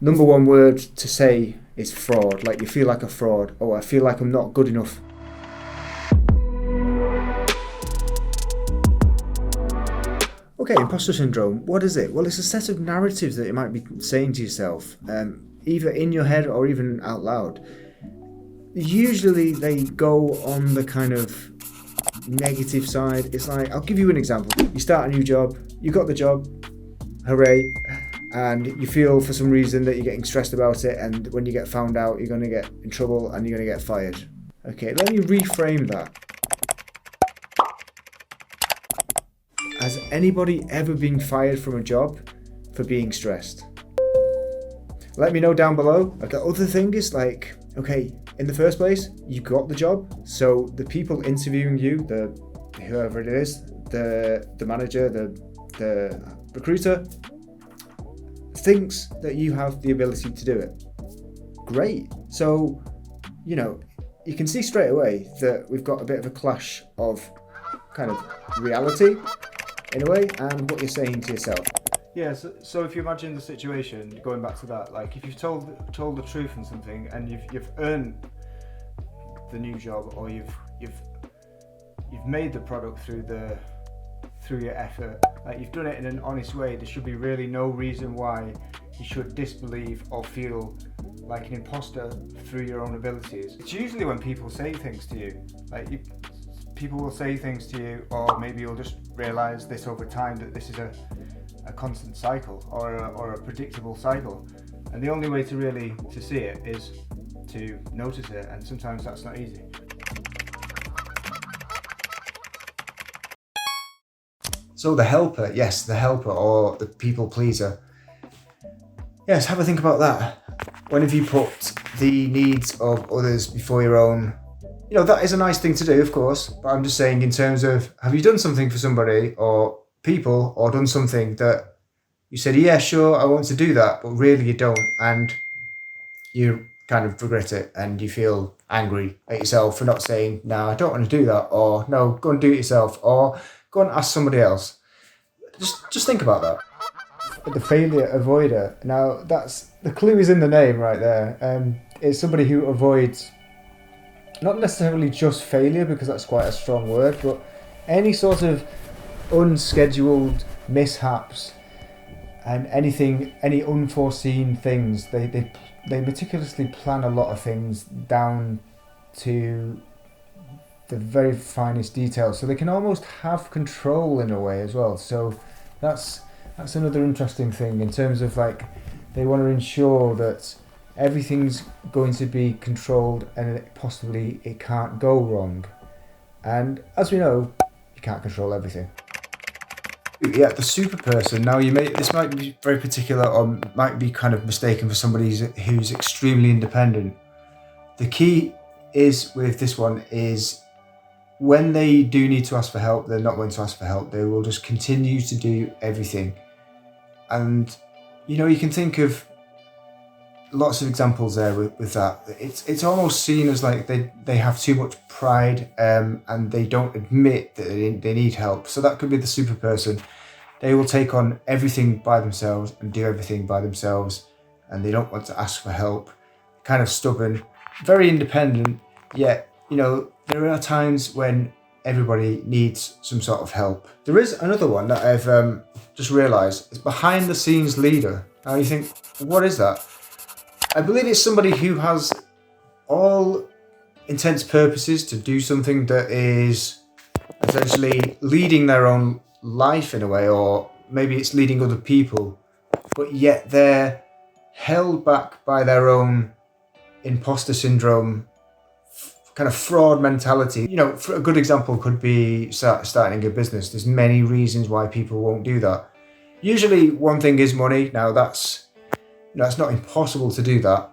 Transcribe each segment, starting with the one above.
Number one word to say is fraud. Like, you feel like a fraud. Oh, I feel like I'm not good enough. Okay, imposter syndrome, what is it? Well, it's a set of narratives that you might be saying to yourself, either in your head or even out loud. Usually they go on the kind of negative side. It's like, I'll give you an example. You start a new job, you got the job, hooray, and you feel for some reason that you're getting stressed about it, and when you get found out, you're going to get in trouble and you're going to get fired. Okay, let me reframe that. Has anybody ever been fired from a job for being stressed? Let me know down below. Like, the other thing is, like, okay, in the first place, you got the job, so the people interviewing you, whoever it is, the manager, the recruiter, thinks that you have the ability to do it. Great. So, you can see straight away that we've got a bit of a clash of kind of reality, in a way, and what you're saying to yourself. Yeah, so if you imagine the situation, going back to that, like if you've told the truth in something and you've earned the new job, or you've made the product through your effort, like you've done it in an honest way, there should be really no reason why you should disbelieve or feel like an imposter through your own abilities. It's usually when people say things to you, people will say things to you, or maybe you'll just realise this over time, that this is a constant cycle or a predictable cycle, and the only way to see it is to notice it, and sometimes that's not easy. So the helper, yes, the helper, or the people pleaser. Yes, have a think about that. When have you put the needs of others before your own? That is a nice thing to do, of course, but I'm just saying, in terms of, have you done something for somebody or people, or done something that you said, yeah, sure, I want to do that, but really you don't, and you kind of regret it, and you feel angry at yourself for not saying, no, I don't want to do that, or no, go and do it yourself, or go and ask somebody else. Just think about that. The failure avoider. Now, that's the clue is in the name right there. It's somebody who avoids not necessarily just failure, because that's quite a strong word, but any sort of unscheduled mishaps and any unforeseen things. They meticulously plan a lot of things down to the very finest details, so they can almost have control in a way as well. So that's another interesting thing, in terms of, like, they want to ensure that everything's going to be controlled, and possibly it can't go wrong. And as we know, you can't control everything. Yeah, the super person. Now, this might be very particular, or might be kind of mistaken for somebody who's extremely independent. The key is with this one is, when they do need to ask for help, they're not going to ask for help. They will just continue to do everything. And you can think of lots of examples there with that. It's almost seen as like they have too much pride, and they don't admit that they need help. So that could be the super person. They will take on everything by themselves and do everything by themselves, and they don't want to ask for help. Kind of stubborn, very independent, yet there are times when everybody needs some sort of help. There is another one that I've just realised. It's behind the scenes leader. Now you think, what is that? I believe it's somebody who has all intents purposes to do something that is essentially leading their own life in a way, or maybe it's leading other people, but yet they're held back by their own imposter syndrome, kind of fraud mentality. For a good example could be starting a business. There's many reasons why people won't do that. Usually one thing is money. Now it's not impossible to do that.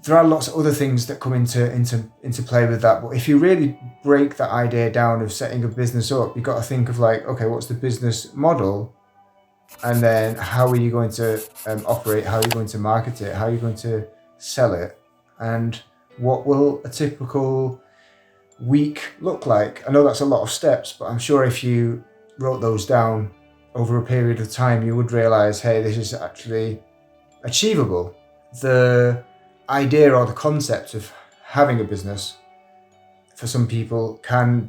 There are lots of other things that come into play with that. But if you really break that idea down of setting a business up, you've got to think of, like, okay, what's the business model? And then how are you going to operate? How are you going to market it? How are you going to sell it? And what will a typical week look like? I know that's a lot of steps, but I'm sure if you wrote those down over a period of time, you would realise, hey, this is actually achievable. The idea or the concept of having a business for some people can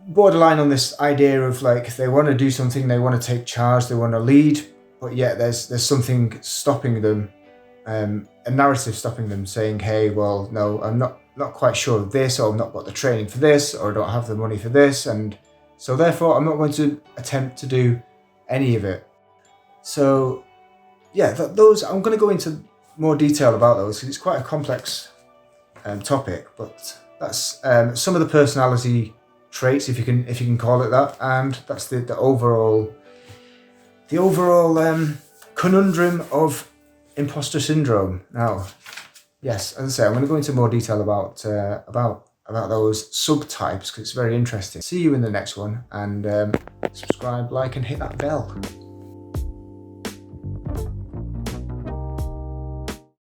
borderline on this idea of like they want to do something, they want to take charge, they want to lead, but yet there's something stopping them, a narrative stopping them, saying, hey, well, no, I'm not quite sure of this, or I've not got the training for this, or I don't have the money for this, and so therefore I'm not going to attempt to do any of it. So yeah, those, I'm going to go into more detail about those because it's quite a complex topic, but that's some of the personality traits, if you can call it that, and that's the overall conundrum of imposter syndrome. Now, yes, as I say, I'm going to go into more detail about those subtypes because it's very interesting. See you in the next one, and subscribe, like, and hit that bell.